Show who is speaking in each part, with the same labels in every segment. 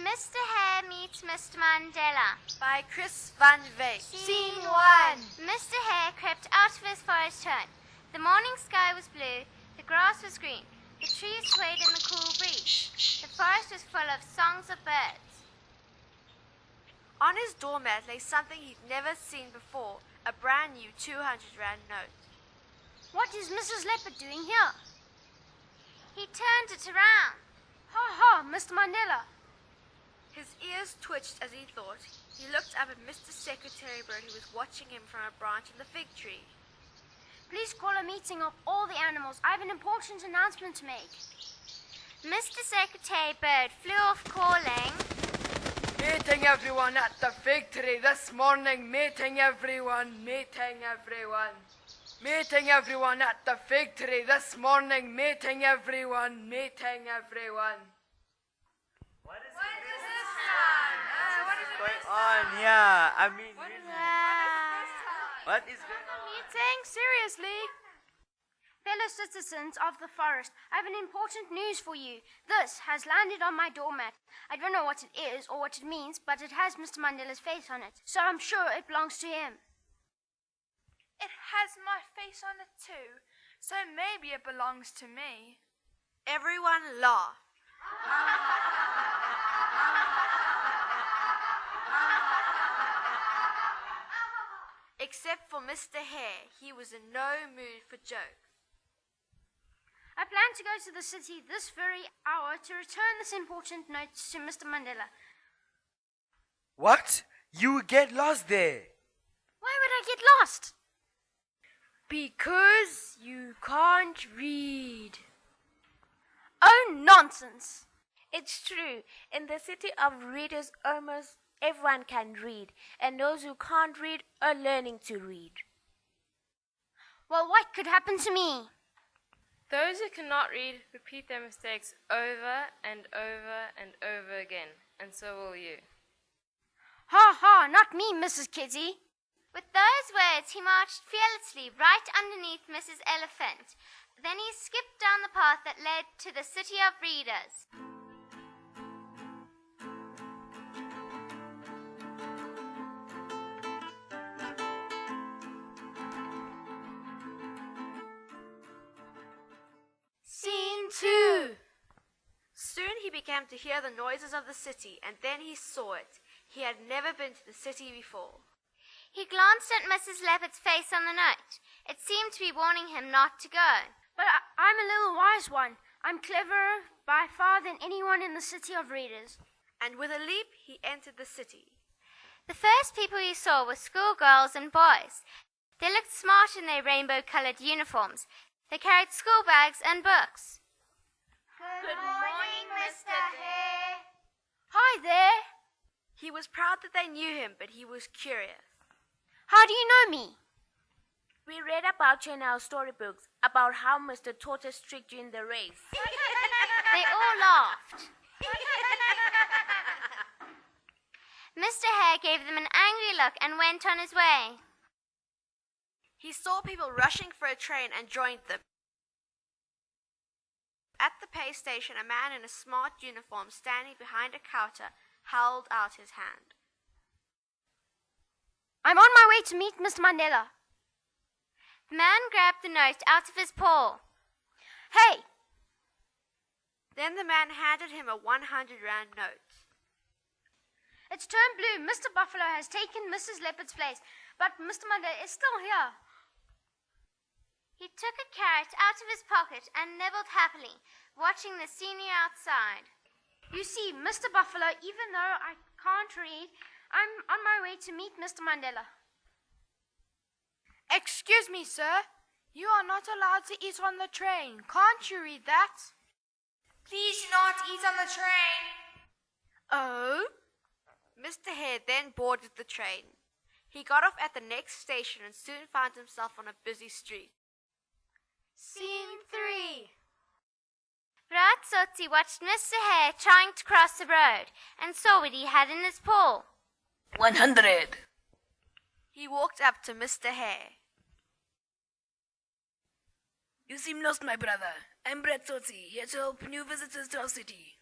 Speaker 1: Mr Hare meets Mr Mandela.
Speaker 2: By Chris van Wyk.
Speaker 1: Scene 1. Mr Hare crept out of his forest home. The morning sky was blue, the grass was green, the trees swayed in the cool breeze. The forest was full of songs of birds.
Speaker 2: On his doormat lay something he'd never seen before, a brand new 200 Rand note.
Speaker 3: What is Mrs. Leopard doing here?
Speaker 1: He turned it around.
Speaker 3: Ha ha, Mr. Mandela.
Speaker 2: His ears twitched as he thought. He looked up at Mr. Secretary Bird, who was watching him from a branch of the fig tree.
Speaker 3: Please call a meeting of all the animals. I have an important announcement to make.
Speaker 1: Mr. Secretary Bird flew off calling,
Speaker 4: "Meeting everyone at the fig tree this morning. Meeting everyone, meeting everyone. Meeting everyone at the fig tree this morning. Meeting everyone, meeting everyone."
Speaker 5: What is going on here? I mean, what is going on?
Speaker 3: Meeting? Seriously? Fellow citizens of the forest, I have an important news for you. This has landed on my doormat. I don't know what it is or what it means, but it has Mr. Mandela's face on it, so I'm sure it belongs to him.
Speaker 6: It has my face on it too, so maybe it belongs to me.
Speaker 2: Everyone laughed. Except for Mr. Hare, he was in no mood for jokes.
Speaker 3: I plan to go to the city this very hour to return this important note to Mr. Mandela.
Speaker 5: What? You get lost there.
Speaker 3: Why would I get lost?
Speaker 6: Because you can't read.
Speaker 3: Oh, nonsense.
Speaker 7: It's true. In the city of readers, almost everyone can read, and those who can't read are learning to read.
Speaker 3: Well, what could happen to me?
Speaker 8: Those who cannot read repeat their mistakes over and over and over again, and so will you.
Speaker 3: Ha ha, not me, Mrs. Kitty.
Speaker 1: With those words, he marched fearlessly right underneath Mrs. Elephant. Then he skipped down the path that led to the City of Readers.
Speaker 2: Scene 2. Soon he began to hear the noises of the city, and then he saw it. He had never been to the city before.
Speaker 1: He glanced at Mrs. Leopard's face on the note. It seemed to be warning him not to go.
Speaker 3: But I'm a little wise one. I'm cleverer by far than anyone in the City of Readers.
Speaker 2: And with a leap, he entered the city.
Speaker 1: The first people he saw were schoolgirls and boys. They looked smart in their rainbow-colored uniforms. They carried school bags and books.
Speaker 6: Good morning, Mr. Hare.
Speaker 3: Hi there.
Speaker 2: He was proud that they knew him, but he was curious.
Speaker 3: How do you know me?
Speaker 7: We read about you in our storybooks, about how Mr. Tortoise tricked you in the race.
Speaker 1: They all laughed. Mr. Hare gave them an angry look and went on his way.
Speaker 2: He saw people rushing for a train and joined them. At the pay station, a man in a smart uniform standing behind a counter held out his hand.
Speaker 3: I'm on my way to meet Mr. Mandela.
Speaker 1: The man grabbed the note out of his paw.
Speaker 3: Hey!
Speaker 2: Then the man handed him a 100 Rand note.
Speaker 3: It's turned blue. Mr. Buffalo has taken Mrs. Leopard's place, but Mr. Mandela is still here.
Speaker 1: He took a carrot out of his pocket and nibbled happily, watching the scenery outside.
Speaker 3: You see, Mr. Buffalo, even though I can't read, I'm on my way to meet Mr. Mandela.
Speaker 6: Excuse me, sir. You are not allowed to eat on the train. Can't you read that? Please do not eat on the train.
Speaker 3: Oh?
Speaker 2: Mr. Hare then boarded the train. He got off at the next station and soon found himself on a busy street.
Speaker 6: Scene 3.
Speaker 1: Ratsotsi watched Mr. Hare trying to cross the road and saw what he had in his paw.
Speaker 4: 100.
Speaker 2: He walked up to Mr. Hare.
Speaker 4: You seem lost, my brother. I'm Ratsotsi, here to help new visitors to our city.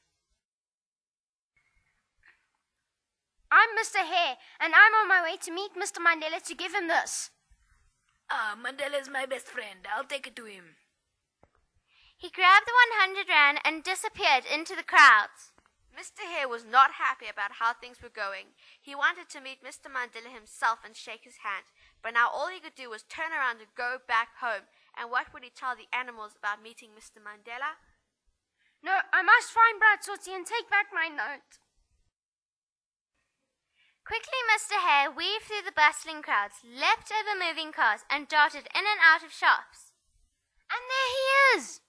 Speaker 3: I'm Mr Hare, and I'm on my way to meet Mr Mandela to give him this.
Speaker 6: Mandela is my best friend. I'll take it to him.
Speaker 1: He grabbed the 100 rand and disappeared into the crowds.
Speaker 2: Mr. Hare was not happy about how things were going. He wanted to meet Mr. Mandela himself and shake his hand, but now all he could do was turn around and go back home. And what would he tell the animals about meeting Mr. Mandela?
Speaker 3: No, I must find Bratsotsi and take back my note.
Speaker 1: Quickly, Mr. Hare weaved through the bustling crowds, leapt over moving cars, and darted in and out of shops.
Speaker 3: And there he is!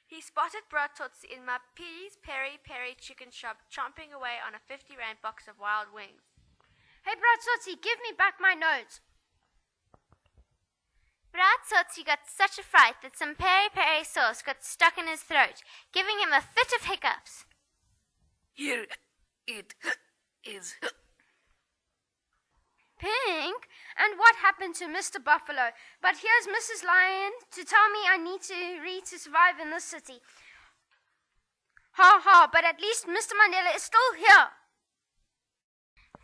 Speaker 2: He spotted Bratsotsi in Mapi's Peri Peri chicken shop, chomping away on a 50 rand box of wild wings.
Speaker 3: Hey, Bratsotsi, give me back my note.
Speaker 1: Bratsotsi got such a fright that some peri peri sauce got stuck in his throat, giving him a fit of hiccups.
Speaker 6: Here it is.
Speaker 3: Pink? And what happened to Mr. Buffalo? But here's Mrs. Lion to tell me I need to read to survive in this city. Ha ha, but at least Mr. Mandela is still here.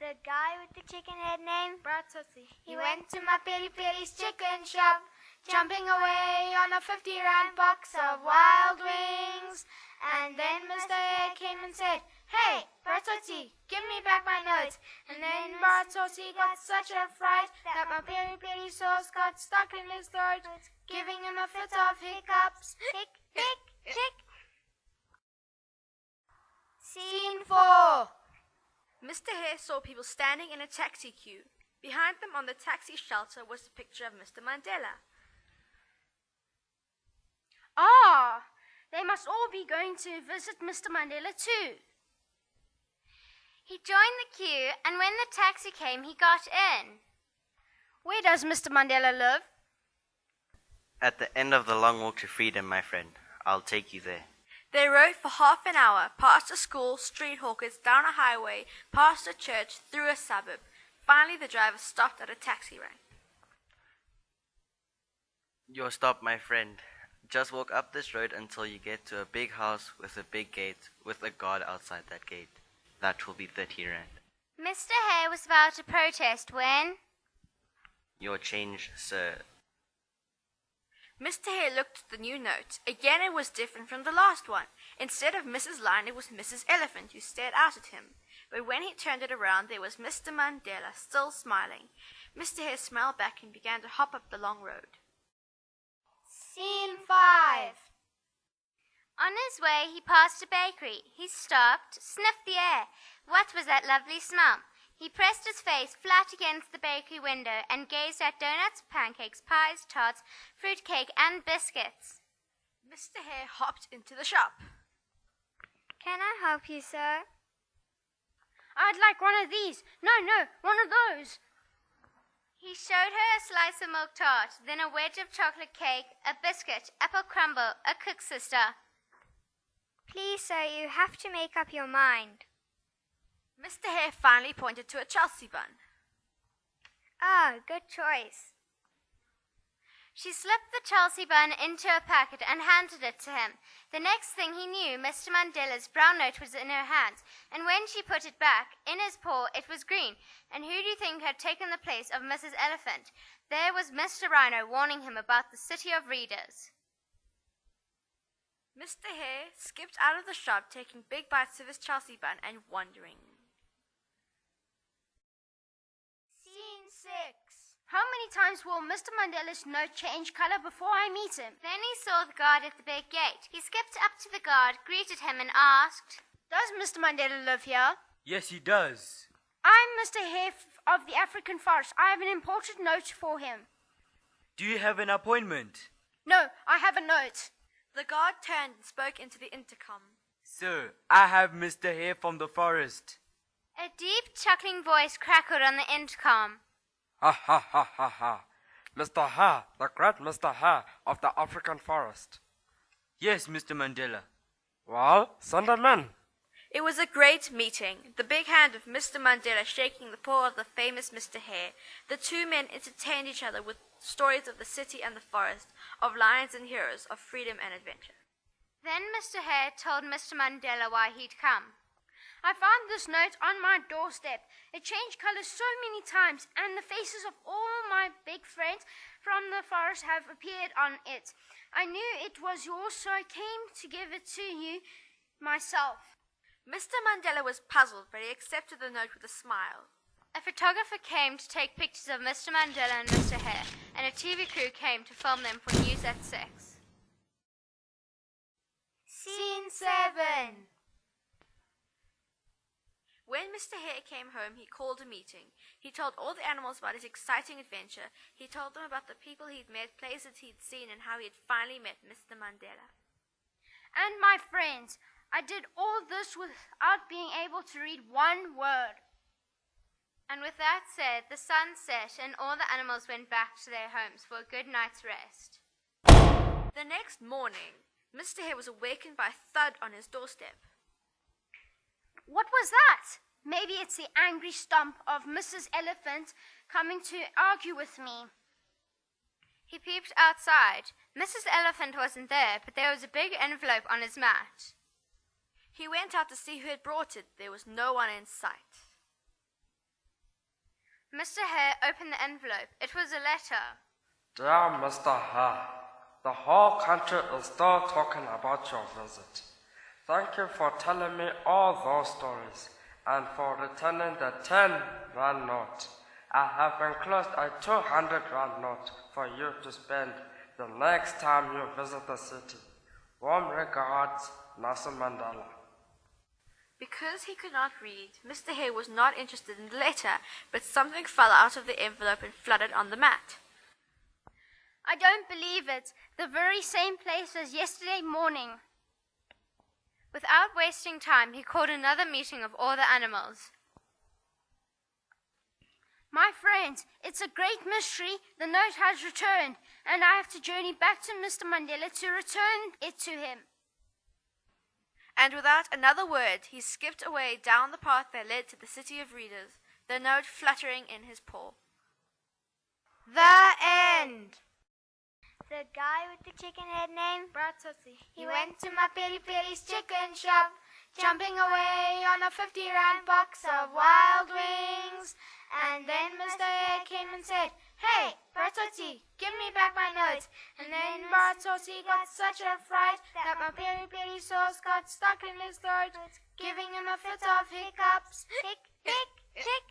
Speaker 1: The guy with the chicken head name?
Speaker 6: Bratsotsi.
Speaker 1: He went to my Peri Peri's chicken shop,
Speaker 6: Jumping away on a 50 rand box of wild wings. And then Mr. Hare came and said, "Hey, Bratsotsi, give me back my notes." And then Bratsotsi got such a fright that my peri peri sauce got stuck in his throat, giving him a fit of hiccups.
Speaker 1: Hic, hic, hic.
Speaker 6: Scene 4.
Speaker 2: Mr. Hare saw people standing in a taxi queue. Behind them on the taxi shelter was a picture of Mr. Mandela.
Speaker 3: Ah, they must all be going to visit Mr. Mandela too.
Speaker 1: He joined the queue, and when the taxi came, he got in.
Speaker 3: Where does Mr. Mandela live?
Speaker 5: At the end of the long walk to freedom, my friend. I'll take you there.
Speaker 2: They rode for half an hour, past a school, street hawkers, down a highway, past a church, through a suburb. Finally, the driver stopped at a taxi rank.
Speaker 5: Your stop, my friend. Just walk up this road until you get to a big house with a big gate, with a guard outside that gate. That will be 30 rand.
Speaker 1: Mr. Hare was about to protest when...
Speaker 5: Your change, sir.
Speaker 2: Mr. Hare looked at the new note. Again, it was different from the last one. Instead of Mrs. Lion, it was Mrs. Elephant, who stared out at him. But when he turned it around, there was Mr. Mandela, still smiling. Mr. Hare smiled back and began to hop up the long road.
Speaker 6: Scene 5.
Speaker 1: On his way, he passed a bakery. He stopped, sniffed the air. What was that lovely smell? He pressed his face flat against the bakery window and gazed at donuts, pancakes, pies, tarts, fruit cake, and biscuits.
Speaker 2: Mr. Hare hopped into the shop.
Speaker 1: Can I help you, sir?
Speaker 3: I'd like one of these. No, one of those.
Speaker 1: He showed her a slice of milk tart, then a wedge of chocolate cake, a biscuit, apple crumble, a cook sister. Please, sir, you have to make up your mind.
Speaker 2: Mr. Hare finally pointed to a Chelsea bun.
Speaker 1: Ah, good choice. She slipped the Chelsea bun into a packet and handed it to him. The next thing he knew, Mr. Mandela's brown note was in her hands, and when she put it back, in his paw, it was green. And who do you think had taken the place of Mrs. Elephant? There was Mr. Rhino warning him about the city of readers.
Speaker 2: Mr. Hare skipped out of the shop, taking big bites of his Chelsea bun and wondering.
Speaker 6: Scene 6.
Speaker 3: How many times will Mr. Mandela's note change color before I meet him?
Speaker 1: Then he saw the guard at the big gate. He skipped up to the guard, greeted him, and asked,
Speaker 3: Does Mr. Mandela live here?
Speaker 5: Yes, he does.
Speaker 3: I'm Mr. Hare of the African Forest. I have an important note for him.
Speaker 5: Do you have an appointment?
Speaker 3: No, I have a note.
Speaker 2: The guard turned and spoke into the intercom.
Speaker 5: Sir, I have Mr. Hare from the forest.
Speaker 1: A deep, chuckling voice crackled on the intercom.
Speaker 9: Ha ha ha ha ha. Mr. Hare, the great Mr. Hare of the African forest.
Speaker 5: Yes, Mr. Mandela.
Speaker 9: Well, send him in.
Speaker 2: It was a great meeting, the big hand of Mr. Mandela shaking the paw of the famous Mr. Hare. The two men entertained each other with stories of the city and the forest, of lions and heroes, of freedom and adventure.
Speaker 1: Then Mr. Hare told Mr. Mandela why he'd come.
Speaker 3: I found this note on my doorstep. It changed colors so many times, and the faces of all my big friends from the forest have appeared on it. I knew it was yours, so I came to give it to you myself.
Speaker 2: Mr. Mandela was puzzled, but he accepted the note with a smile.
Speaker 1: A photographer came to take pictures of Mr. Mandela and Mr. Hare, and a TV crew came to film them for news at 6.
Speaker 6: Scene 7.
Speaker 2: When Mr. Hare came home, he called a meeting. He told all the animals about his exciting adventure. He told them about the people he'd met, places he'd seen, and how he had finally met Mr. Mandela.
Speaker 3: And my friends, I did all this without being able to read one word.
Speaker 1: And with that said, the sun set and all the animals went back to their homes for a good night's rest.
Speaker 2: The next morning, Mr. Hare was awakened by a thud on his doorstep.
Speaker 3: What was that? Maybe it's the angry stomp of Mrs. Elephant coming to argue with me.
Speaker 1: He peeped outside. Mrs. Elephant wasn't there, but there was a big envelope on his mat.
Speaker 2: He went out to see who had brought it. There was no one in sight.
Speaker 1: Mr. Hare opened the envelope. It was a letter.
Speaker 9: Dear Mr. Hare, the whole country is still talking about your visit. Thank you for telling me all those stories and for returning the 10 rand note. I have enclosed a 200 rand note for you to spend the next time you visit the city. Warm regards, Nelson Mandela.
Speaker 2: Because he could not read, Mr. Hare was not interested in the letter, but something fell out of the envelope and flooded on the mat.
Speaker 3: I don't believe it. The very same place as yesterday morning.
Speaker 1: Without wasting time, he called another meeting of all the animals.
Speaker 3: My friends, it's a great mystery. The note has returned, and I have to journey back to Mr. Mandela to return it to him.
Speaker 2: And without another word, he skipped away down the path that led to the city of readers, the note fluttering in his paw.
Speaker 6: The end. The guy with the chicken head name? Bratsotsi. He went to my Peri Peri's chicken shop, jumping away on a 50 rand box of wild wings. And then Mr. Hare came and said, "Hey, Bratsotsi, give me back my notes." And then Bratsotsi got such a fright that my Peri Peri sauce got stuck in his throat, giving him a fit of hiccups. Hic, hic, hic.